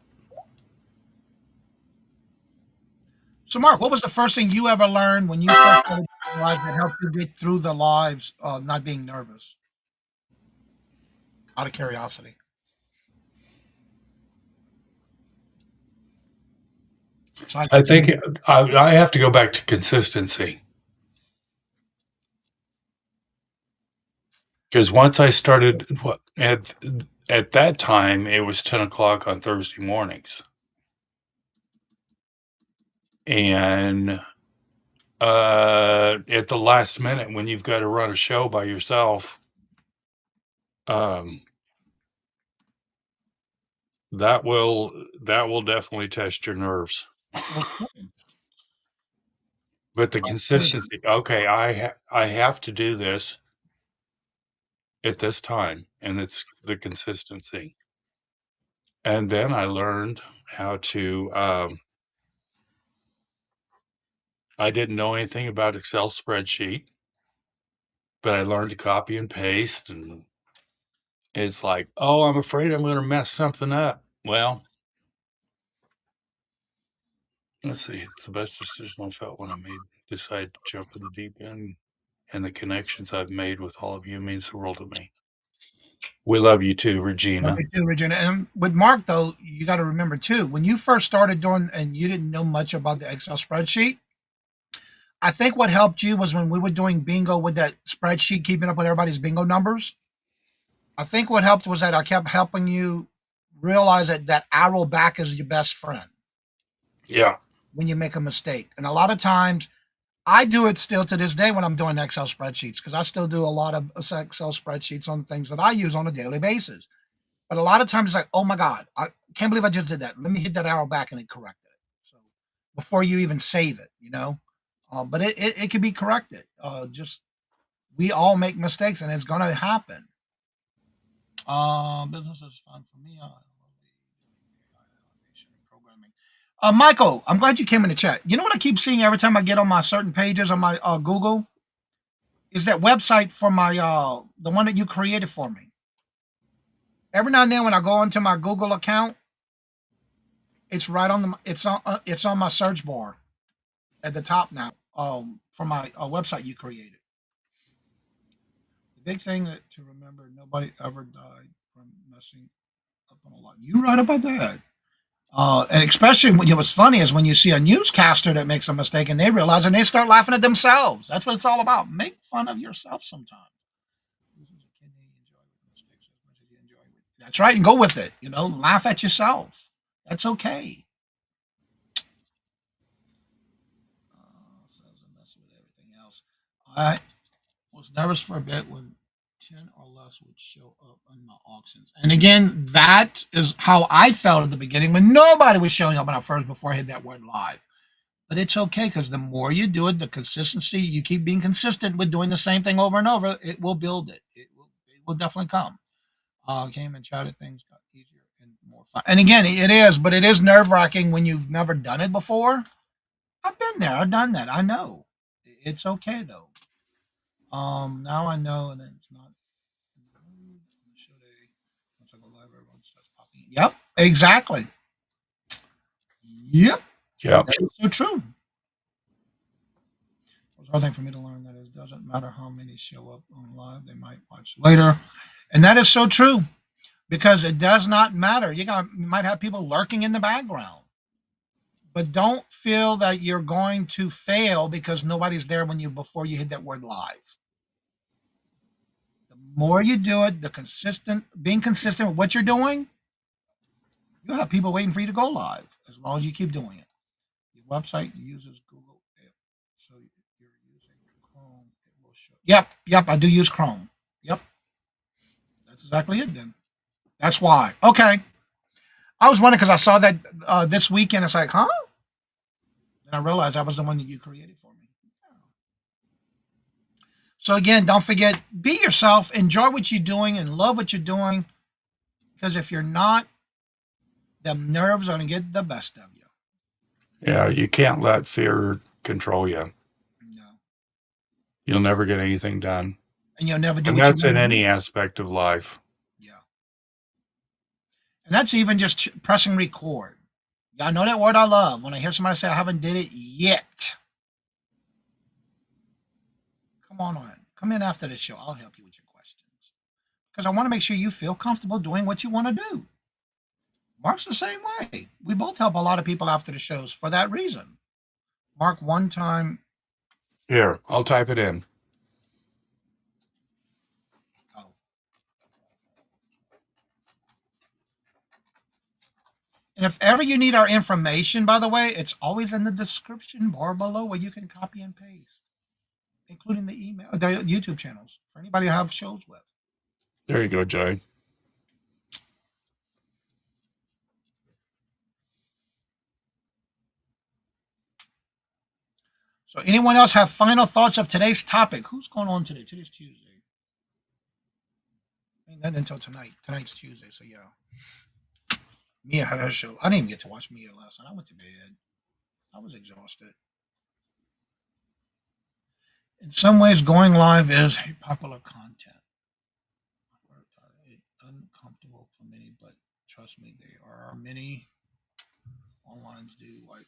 So, Mark, what was the first thing you ever learned when you first started live that helped you get through the lives, not being nervous? Out of curiosity. I think I have to go back to consistency. Because once I started, at that time, it was 10 o'clock on Thursday mornings. And at the last minute, when you've got to run a show by yourself, um, that will definitely test your nerves. Okay. But the consistency, okay, I have to do this at this time, and it's the consistency. And then I learned how to. I didn't know anything about Excel spreadsheet, but I learned to copy and paste, and it's like, oh, I'm afraid I'm going to mess something up. Well, let's see. It's the best decision I felt when I decided to jump in the deep end, and the connections I've made with all of you means the world to me. We love you too, Love Regina. you too, Regina. And with Mark, though, you got to remember too, when you first started doing and you didn't know much about the Excel spreadsheet, I think what helped you was when we were doing bingo with that spreadsheet, keeping up with everybody's bingo numbers. I think what helped was that I kept helping you realize that that arrow back is your best friend Yeah, when you make a mistake. And a lot of times, I do it still to this day when I'm doing Excel spreadsheets because I still do a lot of Excel spreadsheets on things that I use on a daily basis. But a lot of times it's like, oh my God, I can't believe I just did that. Let me hit that arrow back and it corrected it. So before you even save it, you know, but it can be corrected. Just we all make mistakes and it's going to happen. Business is fun for me. I love the programming. Michael, I'm glad you came in the chat. You know what I keep seeing every time I get on my certain pages on my Google is that website for my the one that you created for me. Every now and then when I go into my Google account, it's right on the it's on my search bar at the top now. For my website you created. The big thing that to remember: nobody ever died from messing up on a lot. You right about that. And especially when what's funny is when you see a newscaster that makes a mistake and they realize and they start laughing at themselves. That's what it's all about. Make fun of yourself sometimes. That's right, and go with it. You know, laugh at yourself. That's okay. Sales and mess with everything else. I was nervous for a bit when 10 or less would show up in my auctions. And again, that is how I felt at the beginning when nobody was showing up when I first before I hit that word live. But it's okay because the more you do it, the consistency, you keep being consistent with doing the same thing over and over, it will build it. It will definitely come. Came and chatted, things got easier and more fun. And again, it is, but it is nerve wracking when you've never done it before. I've been there, I've done that. I know. It's okay though. Now I know, and then it's not in the mood. Should I, once I go live, everyone starts popping in. Yep, exactly. Yep, yeah, that is so true. It's hard thing for me to learn that it doesn't matter how many show up on live, they might watch later. And that is so true because it does not matter. You might have people lurking in the background, but don't feel that you're going to fail because nobody's there when you before you hit that word live. The more you do it, being consistent with what you're doing, you'll have people waiting for you to go live as long as you keep doing it. Your website uses Google, so you're using Chrome. It will show. Yep. I do use Chrome. Yep, that's exactly it. Then that's why. Okay, I was wondering because I saw that this weekend. It's like, huh? Then I realized I was the one that you created for me. So again, don't forget, be yourself, enjoy what you're doing, and love what you're doing. Because if you're not, the nerves are gonna get the best of you. yeah. You can't let fear control you. No, You'll never get anything done. and you'll never do And what you that's want in to do. any aspect of life. Yeah, and that's even just pressing record. Y'all know that word I love. When I hear somebody say I haven't did it yet, come on. Come in after the show. I'll help you with your questions because I want to make sure you feel comfortable doing what you want to do. Mark's the same way. We both help a lot of people after the shows for that reason. Mark, one time, Here, I'll type it in. oh, And if ever you need our information, by the way, it's always in the description bar below where you can copy and paste, including the email, the YouTube channels for anybody I have shows with. There you go, Jay. So anyone else have final thoughts of today's topic? Who's going on today? Today's Tuesday. Ain't nothing until tonight. Tonight's Tuesday, so yeah. Mia had her show. I didn't even get to watch Mia last night. I went to bed. I was exhausted. In some ways, going live is a popular content. It's uncomfortable for many, but trust me, there are many online do like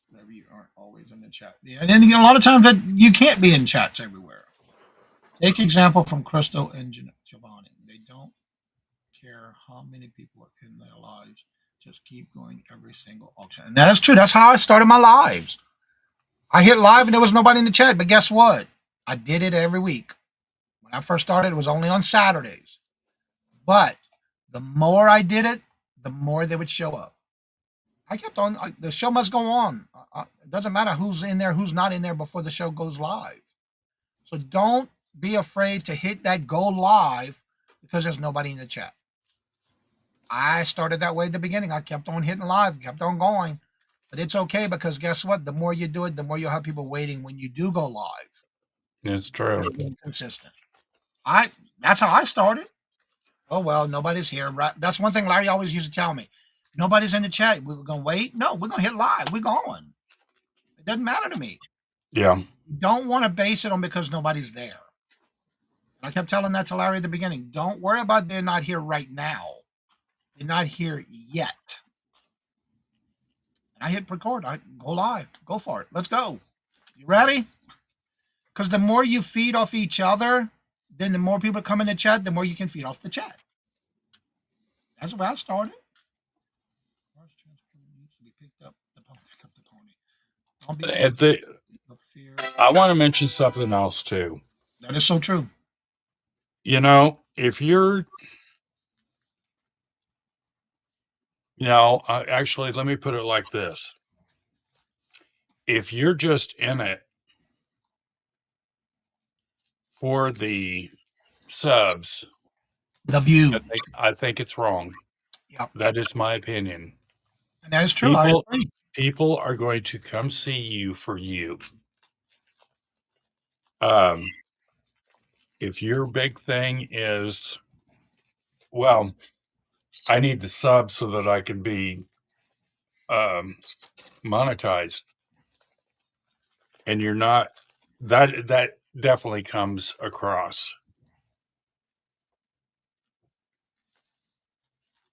whenever you aren't always in the chat. Yeah, and then a lot of times that you can't be in chats everywhere. Take example from Crystal and Giovanni. They don't care how many people are in their lives. Just keep going every single auction. And that is true. That's how I started my lives. I hit live and there was nobody in the chat. But guess what? I did it every week. When I first started, it was only on Saturdays. But the more I did it, the more they would show up. I kept on. The show must go on. It doesn't matter who's in there, who's not in there before the show goes live. So don't be afraid to hit that go live because there's nobody in the chat. I started that way at the beginning. I kept on hitting live, kept on going. But it's okay because guess what? The more you do it, the more you'll have people waiting when you do go live. It's true. Consistent. That's how I started. Oh well, nobody's here. Right? That's one thing Larry always used to tell me. Nobody's in the chat. We're gonna wait. No, we're gonna hit live. We're going. It doesn't matter to me. Yeah. Don't want to base it on because nobody's there. And I kept telling that to Larry at the beginning. Don't worry about they're not here right now. They're not here yet. And I hit record. I go live. Go for it. Let's go. You ready? Because the more you feed off each other, then the more people come in the chat, the more you can feed off the chat. That's where I started. I want to mention something else too. That is so true. You know, if you're, actually, let me put it like this. If you're just in it for the subs, the view, I think it's wrong. Yep. That is my opinion. And that is true. People are going to come see you for you. If your big thing is, well, I need the sub so that I can be monetized, and you're not, that definitely comes across.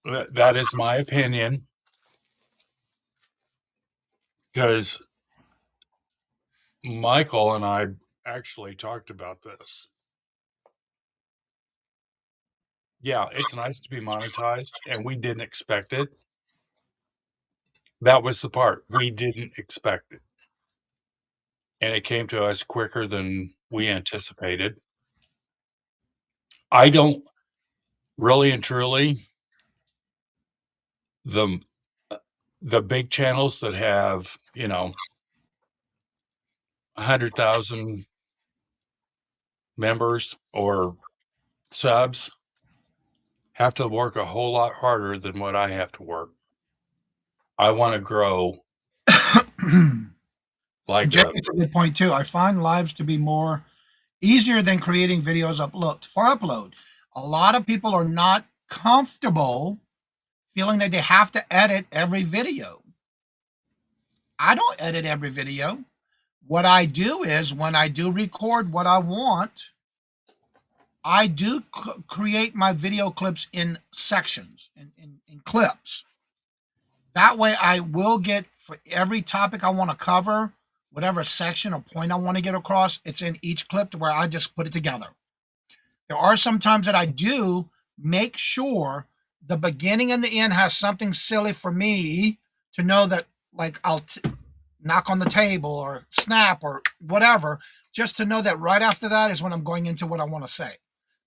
That is my opinion, because Michael and I actually talked about this. Yeah, it's nice to be monetized, and we didn't expect it. That was the part. We didn't expect it. And it came to us quicker than we anticipated. I don't really and truly, the big channels that have, 100,000 members or subs have to work a whole lot harder than what I have to work. I want to grow. Like Jack's a good point too. I find lives to be more easier than creating videos for upload. A lot of people are not comfortable feeling that they have to edit every video. I don't edit every video. What I do is when I do record what I want, I do create my video clips in sections, in clips. That way I will get, for every topic I want to cover, whatever section or point I want to get across, it's in each clip to where I just put it together. There are some times that I do make sure the beginning and the end has something silly for me to know that, like I'll knock on the table or snap or whatever, just to know that right after that is when I'm going into what I want to say.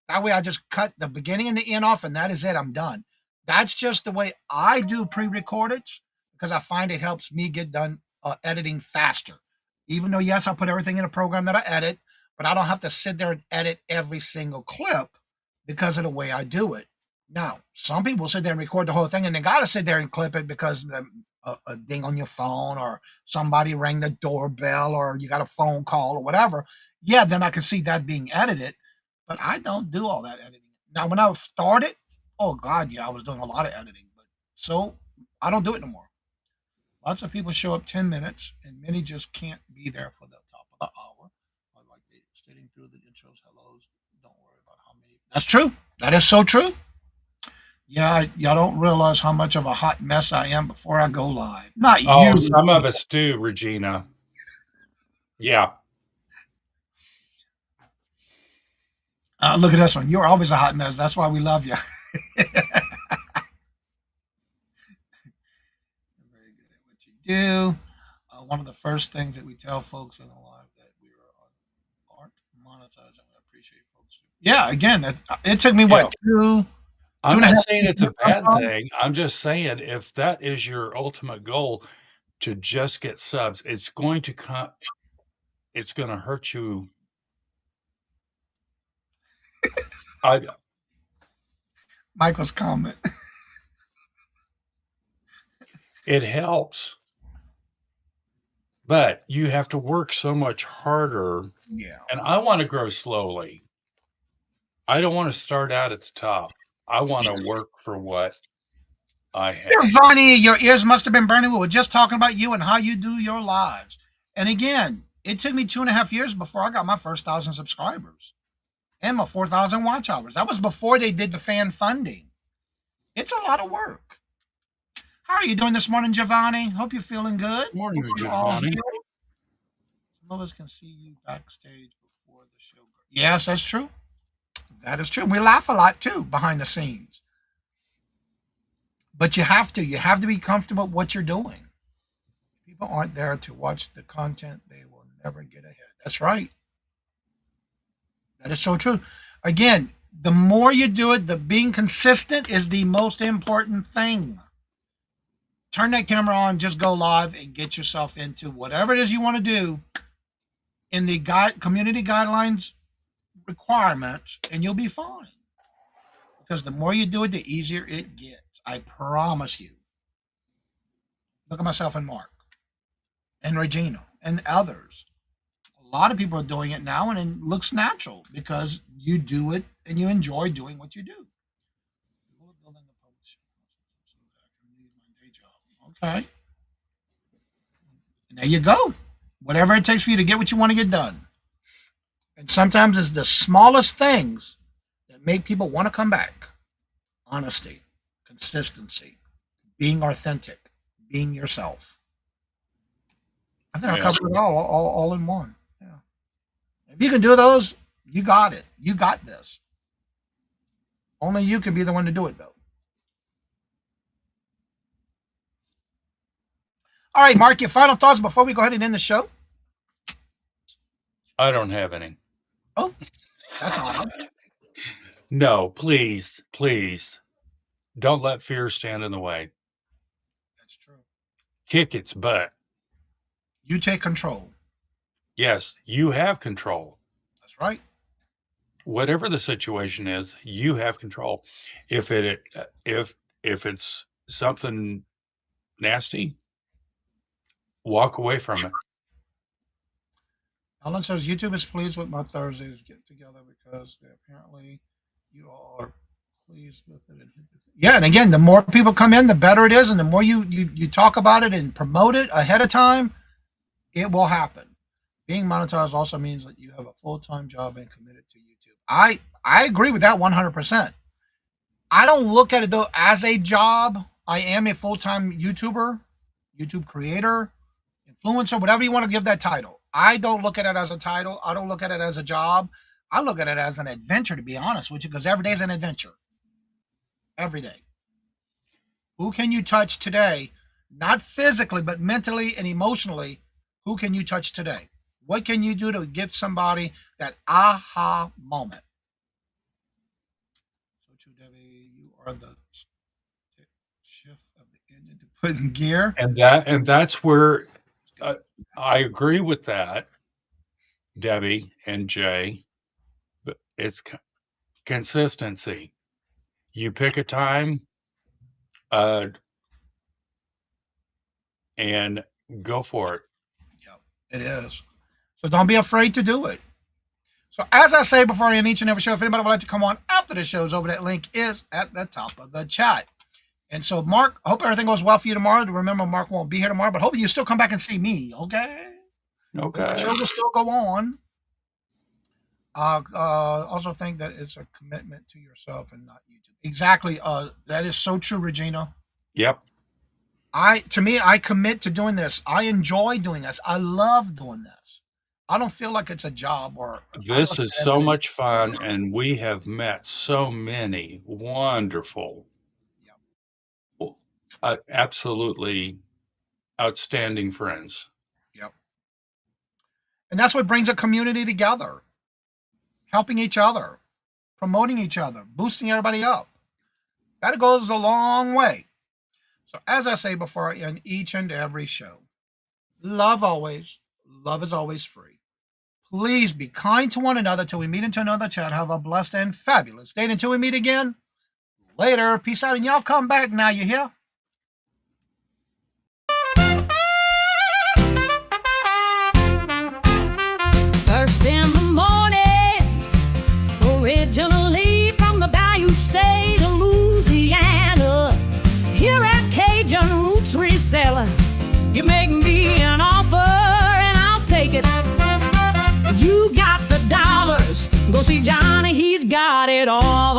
That way I just cut the beginning and the end off and that is it. I'm done. That's just the way I do pre-recorded because I find it helps me get done editing faster. Even though yes, I put everything in a program that I edit, but I don't have to sit there and edit every single clip because of the way I do it. Now, some people sit there and record the whole thing, and they got to sit there and clip it because a ding on your phone or somebody rang the doorbell or you got a phone call or whatever. Yeah, then I can see that being edited, but I don't do all that editing. Now, when I started, oh God, yeah, I was doing a lot of editing, but so I don't do it no more. Lots of people show up 10 minutes, and many just can't be there for the top of the hour. Or like they sitting through the intros, hellos. Don't worry about how many. That's true. That is so true. Yeah, y'all don't realize how much of a hot mess I am before I go live. Not Oh, you. some of us do, Regina. Yeah. Look at this one. You're always a hot mess. That's why we love you. Very good at what you do. One of the first things that we tell folks in the live that we aren't monetized, and we appreciate folks. Yeah, again, it took me Yeah. what two I'm and a not half saying it's years a to come bad from? thing. I'm just saying if that is your ultimate goal to just get subs, it's going to come, it's going to hurt you. I, Michael's comment. it helps, but you have to work so much harder. Yeah. And I want to grow slowly. I don't want to start out at the top. I want to work for what I have. Giovanni, your ears must have been burning. We were just talking about you and how you do your lives. And again, it took me 2.5 years before I got my first 1,000 subscribers and my 4,000 watch hours. That was before they did the fan funding. It's a lot of work. How are you doing this morning, Giovanni? Hope you're feeling good. Good morning, Hope you're all Giovanni. healed. Some of us can see you backstage before the show. Yes, that's true. That is true. We laugh a lot too behind the scenes. But you have to. You have to be comfortable with what you're doing. People aren't there to watch the content. They will never get ahead. That's right. That is so true. Again, the more you do it, the being consistent is the most important thing. Turn that camera on, just go live and get yourself into whatever it is you want to do in the community guidelines requirements, and you'll be fine. Because the more you do it, the easier it gets. I promise you. Look at myself and Mark and Regina and others. A lot of people are doing it now, and it looks natural because you do it and you enjoy doing what you do. Okay. And there you go. Whatever it takes for you to get what you want to get done. And sometimes it's the smallest things that make people want to come back. Honesty, consistency, being authentic, being yourself. I think I Yeah. covered it all in one. Yeah. If you can do those, you got it. You got this. Only you can be the one to do it, though. All right, Mark, your final thoughts before we go ahead and end the show? I don't have any. Oh, that's odd. No, please, please don't let fear stand in the way. That's true. Kick its butt. You take control. Yes, you have control. That's right. Whatever the situation is, you have control. If if it's something nasty, walk away from it. Ellen says YouTube is pleased with my Thursdays get together because they apparently you all are pleased with it. Yeah, and again, the more people come in, the better it is, and the more you talk about it and promote it ahead of time, it will happen. Being monetized also means that you have a full-time job and committed to YouTube. I agree with that 100%. I don't look at it though as a job. I am a full-time YouTuber, YouTube creator, influencer, whatever you want to give that title. I don't look at it as a title. I don't look at it as a job. I look at it as an adventure, to be honest with you, because every day is an adventure. Every day. Who can you touch today? Not physically, but mentally and emotionally. Who can you touch today? What can you do to give somebody that aha moment? So true, Debbie. You are the Putting gear. And that's where I agree with that, Debbie and Jay. But it's consistency. You pick a time, uh, and go for it. Yep, it is. So don't be afraid to do it. So as I say before I end each and every show, if anybody would like to come on after the show's over, that link is at the top of the chat. And so, Mark, I hope everything goes well for you tomorrow. Remember, Mark won't be here tomorrow, but hopefully you still come back and see me, okay? Okay. The show will still go on. Also think that it's a commitment to yourself and not YouTube. Exactly. That is so true, Regina. Yep. To me, I commit to doing this. I enjoy doing this. I love doing this. I don't feel like it's a job or. This is so much fun, and we have met so many wonderful, absolutely outstanding friends. Yep. And that's what brings a community together. Helping each other, promoting each other, boosting everybody up. That goes a long way. So as I say before I end each and every show, love always. Love is always free. Please be kind to one another till we meet into another chat. Have a blessed and fabulous day. Until we meet again, later. Peace out. And y'all come back now, you hear? First in the mornings, originally from the Bayou State of Louisiana. Here at Cajun Roots Reselling, you make me an offer and I'll take it. You got the dollars, go see Johnny, he's got it all.